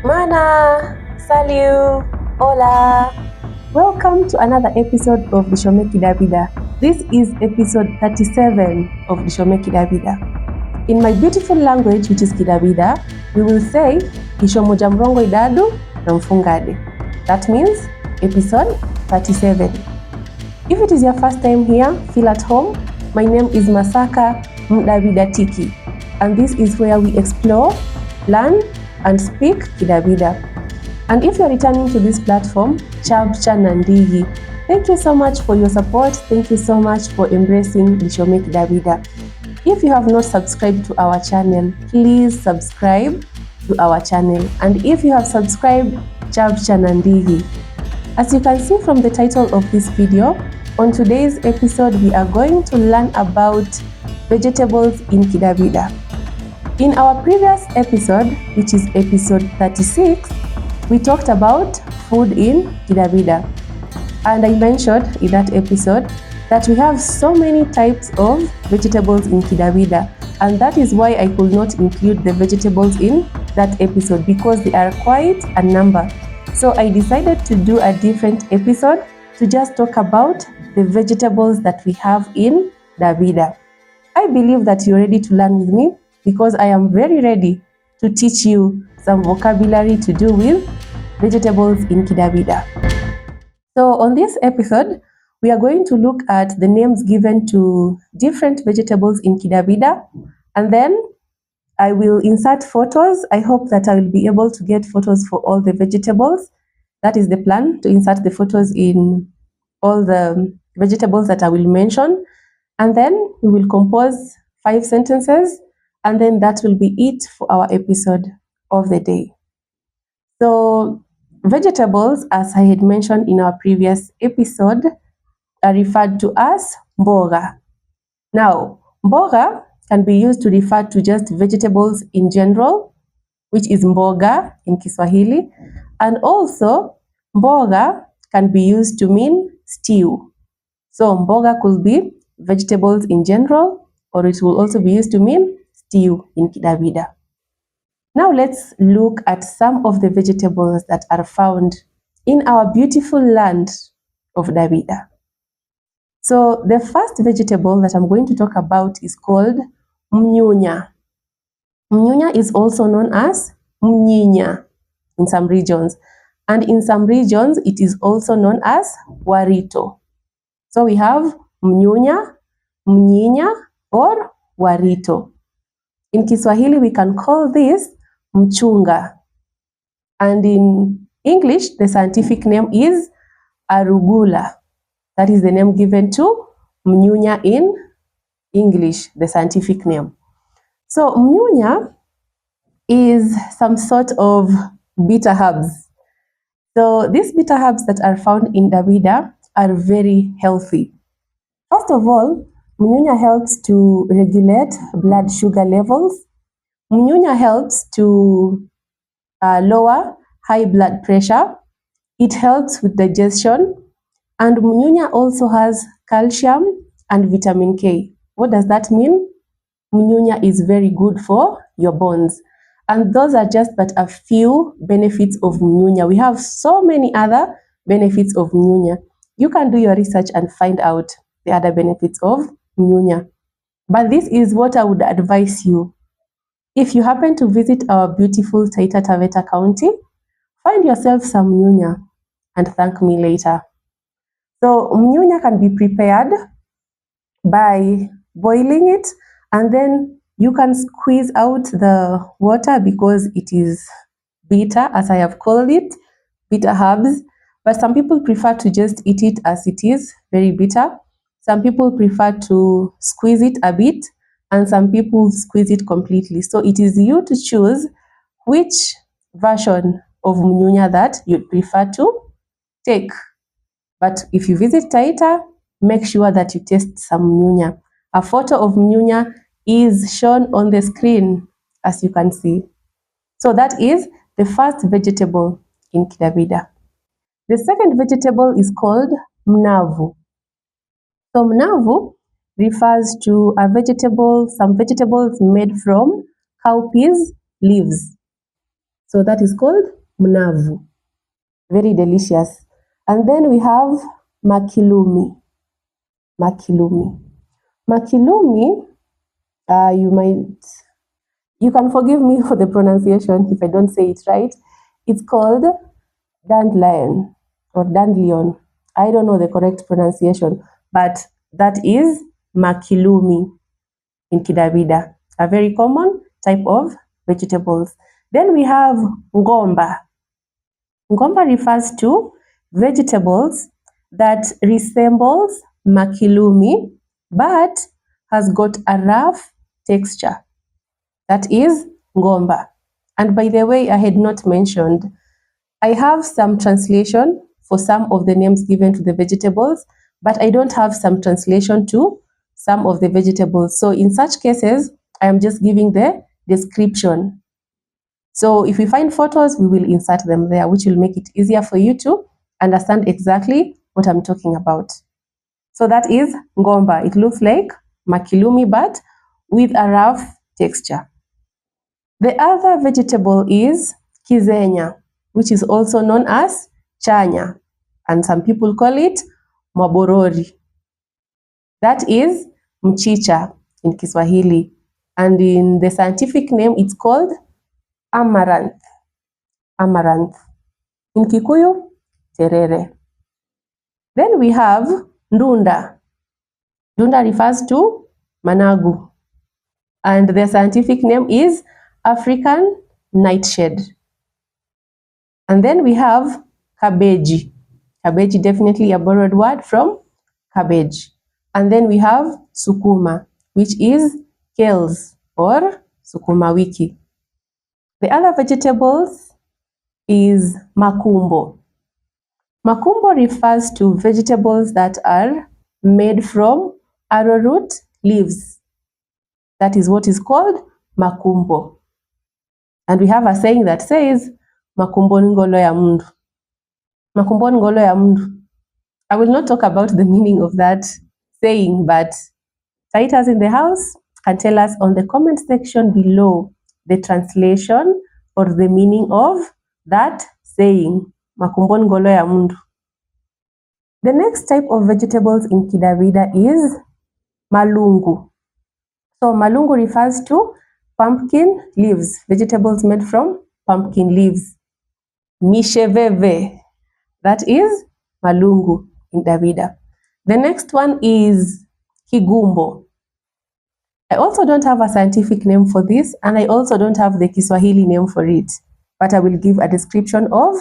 Mana, salut, hola. Welcome to another episode of the Kidawida. This is episode 37 of the Kidawida. In my beautiful language, which is Kidawida, we will say Ishomoja mrongo idadu na mfungade. That means episode 37. If it is your first time here, feel at home. My name is Masaka Mdawida Tiki, and this is where we explore, learn, and speak Kidawida. And if you're returning to this platform, Chabcha Nandigi, thank you so much for your support. Thank you so much for embracing Lishome Kidawida. If you have not subscribed to our channel, please subscribe to our channel. And if you have subscribed, Chabcha Nandigi. As you can see from the title of this video, on today's episode, we are going to learn about vegetables in Kidawida. In our previous episode, which is episode 36, we talked about food in Kidawida. And I mentioned in that episode that we have so many types of vegetables in Kidawida. And that is why I could not include the vegetables in that episode, because they are quite a number. So I decided to do a different episode to just talk about the vegetables that we have in Kidawida. I believe that you're ready to learn with me, because I am very ready to teach you some vocabulary to do with vegetables in Kidawida. So on this episode, we are going to look at the names given to different vegetables in Kidawida, and then I will insert photos. I hope that I will be able to get photos for all the vegetables. That is the plan, to insert the photos in all the vegetables that I will mention. And then we will compose 5 sentences, and then that will be it for our episode of the day. So vegetables, as I had mentioned in our previous episode, are referred to as Mbogha. Now, Mbogha can be used to refer to just vegetables in general, which is Mbogha in Kiswahili, and also Mbogha can be used to mean stew. So Mbogha could be vegetables in general, or it will also be used to mean stew in Kidawida. Now let's look at some of the vegetables that are found in our beautiful land of Kidawida. So the first vegetable that I'm going to talk about is called mnyunya. Mnyunya is also known as mnyinya in some regions, and in some regions it is also known as warito. So we have mnyunya, mnyinya, or warito. In Kiswahili, we can call this mchunga. And in English, the scientific name is arugula. That is the name given to mnyunya in English, the scientific name. So mnyunya is some sort of bitter herbs. So these bitter herbs that are found in Kidawida are very healthy. First of all, mnyunya helps to regulate blood sugar levels. Mnyunya helps to lower high blood pressure. It helps with digestion. And mnyunya also has calcium and vitamin K. What does that mean? Mnyunya is very good for your bones. And those are just but a few benefits of mnyunya. We have so many other benefits of mnyunya. You can do your research and find out the other benefits of mnyunya. But this is what I would advise you. If you happen to visit our beautiful Taita Taveta County, find yourself some mnyunya and thank me later. So mnyunya can be prepared by boiling it, and then you can squeeze out the water because it is bitter, as I have called it, bitter herbs. But some people prefer to just eat it as it is, very bitter. Some people prefer to squeeze it a bit, and some people squeeze it completely. So it is you to choose which version of mnyunya that you prefer to take. But if you visit Taita, make sure that you taste some mnyunya. A photo of mnyunya is shown on the screen, as you can see. So that is the first vegetable in Kidawida. The second vegetable is called mnavu. So mnavu refers to some vegetables made from cowpeas leaves. So that is called mnavu. Very delicious. And then we have makilumi. Makilumi. Makilumi, you can forgive me for the pronunciation if I don't say it right. It's called dandelion or dandelion. I don't know the correct pronunciation, but that is makilumi in Kidawida, a very common type of vegetables. Then we have ngomba. Ngomba refers to vegetables that resembles makilumi but has got a rough texture. That is ngomba. And by the way, I had not mentioned, I have some translation for some of the names given to the vegetables, but I don't have some translation to some of the vegetables. So in such cases, I am just giving the description. So if we find photos, we will insert them there, which will make it easier for you to understand exactly what I'm talking about. So that is ngomba. It looks like makilumi, but with a rough texture. The other vegetable is kizenya, which is also known as chanya, and some people call it mwaborori. That is mchicha in Kiswahili, and in the scientific name, it's called amaranth. Amaranth. In Kikuyu, terere. Then we have ndunda. Ndunda refers to managu, and the scientific name is African nightshade. And then we have cabbage. Cabbage, definitely a borrowed word from cabbage. And then we have sukuma, which is kales or sukuma wiki. The other vegetables is makumbo. Makumbo refers to vegetables that are made from arrowroot leaves. That is what is called makumbo. And we have a saying that says, makumbo ni ngolo ya mndu. Makumbo ni ngolo ya mndu. I will not talk about the meaning of that saying, but Taitas in the house can tell us on the comment section below the translation or the meaning of that saying, makumbo ni ngolo ya mndu. The next type of vegetables in Kidawida is malungu. So malungu refers to pumpkin leaves, vegetables made from pumpkin leaves. Misheveve, that is malungu in Kidawida. The next one is kigumbo. I also don't have a scientific name for this, and I also don't have the Kiswahili name for it, but I will give a description of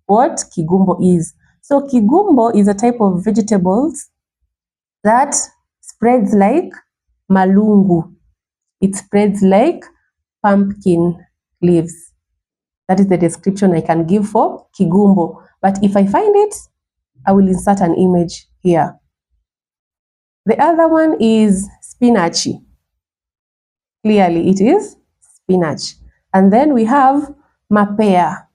what kigumbo is. So kigumbo is a type of vegetables that spreads like malungu. It spreads like pumpkin leaves. That is the description I can give for kigumbo. But if I find it, I will insert an image here. The other one is spinach. Clearly it is spinach. And then we have mapea.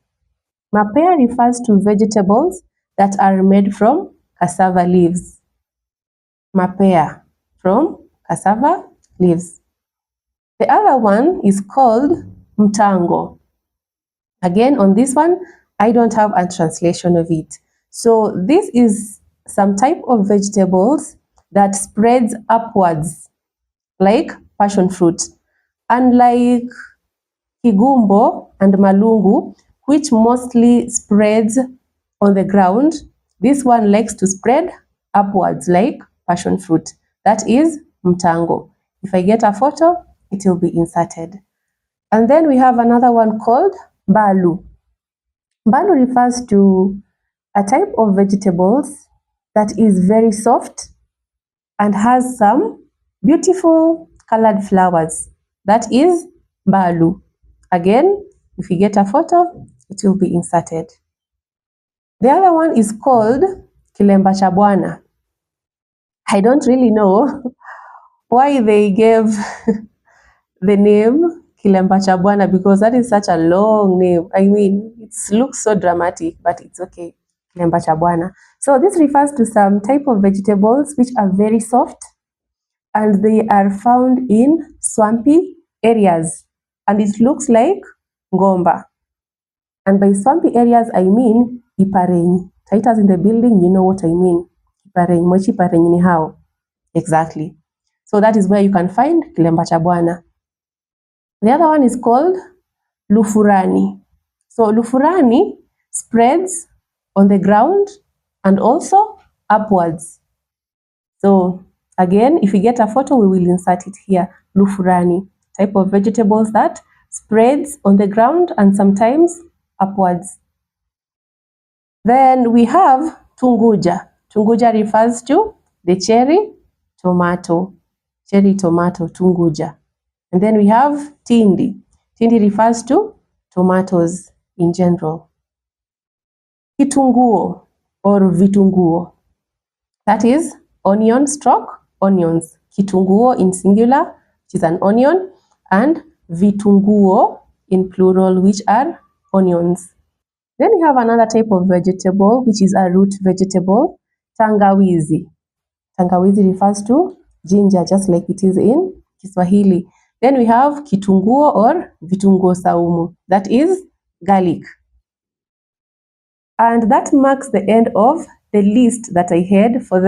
Mapea refers to vegetables that are made from cassava leaves. Mapea, from cassava leaves. The other one is called mtango. Again, on this one, I don't have a translation of it. So this is some type of vegetables that spreads upwards, like passion fruit. Unlike kigumbo and malungu, which mostly spreads on the ground, this one likes to spread upwards like passion fruit. That is mtango. If I get a photo, it will be inserted. And then we have another one called balu. Balu refers to a type of vegetables that is very soft and has some beautiful colored flowers. That is balu. Again, if you get a photo, it will be inserted. The other one is called kilemba cha bwana. I don't really know why they gave the name kilemba cha bwana, because that is such a long name. I mean, it looks so dramatic, but it's okay. Kilemba cha bwana. So this refers to some type of vegetables which are very soft and they are found in swampy areas, and it looks like ngomba. And by swampy areas, I mean Iparenyi. Taitas in the building, you know what I mean. Iparenyi, Mochi Iparenyi ni hao. Exactly. So that is where you can find Kilemba cha Bwana. The other one is called Lufurani. So Lufurani spreads on the ground and also upwards. So again, if we get a photo, we will insert it here. Lufurani, type of vegetables that spreads on the ground and sometimes upwards. Then we have Tunguja. Tunguja refers to the cherry tomato. Cherry tomato, Tunguja. And then we have Tindi. Tindi refers to tomatoes in general. Kitunguo or vitunguo. That is onion stroke onions. Kitunguo in singular, which is an onion, and vitunguo in plural, which are onions. Then we have another type of vegetable, which is a root vegetable, tangawizi. Tangawizi refers to ginger, just like it is in Kiswahili. Then we have kitunguo or vitunguo saumu, that is garlic. And that marks the end of the list that I had for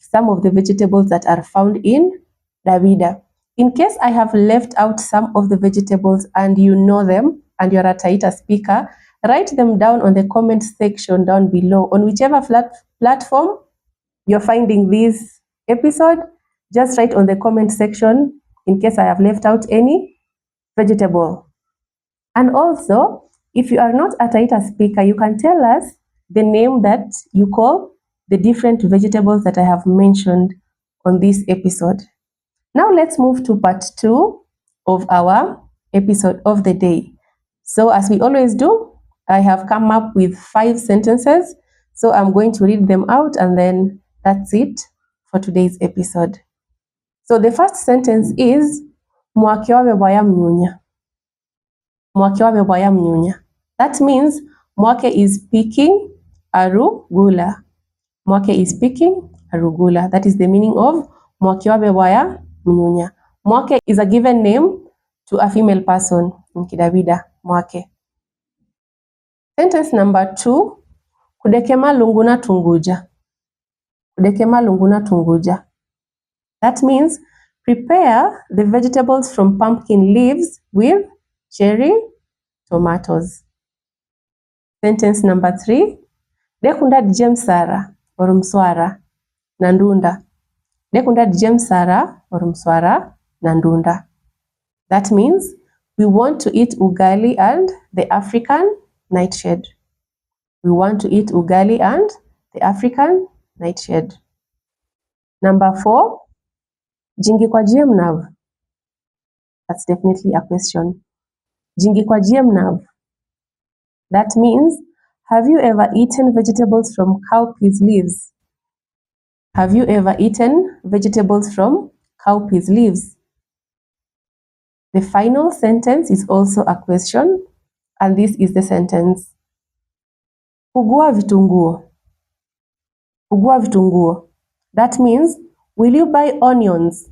some of the vegetables that are found in Kidawida. In case I have left out some of the vegetables and you know them and you're a Taita speaker, write them down on the comment section down below. On whichever platform you're finding this episode, just write on the comment section in case I have left out any vegetable. And also, if you are not a Taita speaker, you can tell us the name that you call the different vegetables that I have mentioned on this episode. Now let's move to part 2 of our episode of the day. So as we always do, I have come up with 5 sentences. So I'm going to read them out and then that's it for today's episode. So the first sentence is Mwake wamebwaya mnyunya. Mwake wamebwaya mnyunya. That means Mwake is picking arugula. Mwake is picking arugula. That is the meaning of Mwake wamebwaya mnyunya. Mwake is a given name to a female person in Kidawida. Mwake. Sentence number 2. Kudekema lunguna tunguja. Kudekema lunguna tunguja. That means prepare the vegetables from pumpkin leaves with cherry tomatoes. Sentence number 3. Dekunda dijem sara or mswara nandunda. Dekunda dijem sara or mswara nandunda. That means we want to eat ugali and the African nightshade. We want to eat ugali and the African nightshade. Number 4. Jingi kwa jemnav. That's definitely a question. Jingi kwa jemnav. That means, have you ever eaten vegetables from cowpeas leaves? Have you ever eaten vegetables from cowpeas leaves? The final sentence is also a question, and this is the sentence. Kugua vitunguo. Kugua vitunguo. That means, will you buy onions?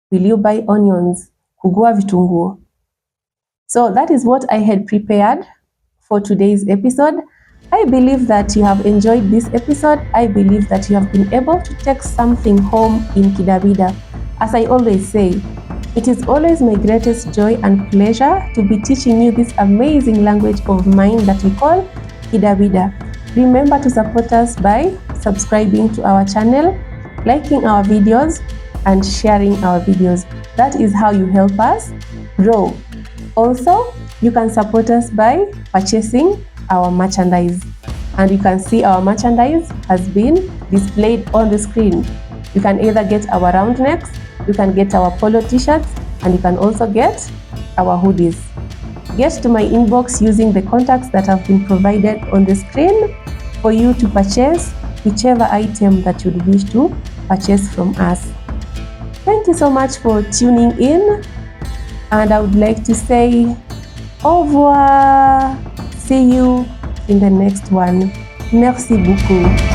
Will you buy onions? Kugua vitunguo. So that is what I had prepared for today's episode. I believe that you have enjoyed this episode. I believe that you have been able to take something home in Kidawida. As I always say, it is always my greatest joy and pleasure to be teaching you this amazing language of mine that we call Kidawida. Remember to support us by subscribing to our channel, liking our videos, and sharing our videos. That is how you help us grow. Also, you can support us by purchasing our merchandise. And you can see our merchandise has been displayed on the screen. You can either get our round necks, you can get our polo t-shirts, and you can also get our hoodies. Get to my inbox using the contacts that have been provided on the screen for you to purchase whichever item that you wish to purchase from us. Thank you so much for tuning in, and I would like to say au revoir. See you in the next one. Merci beaucoup.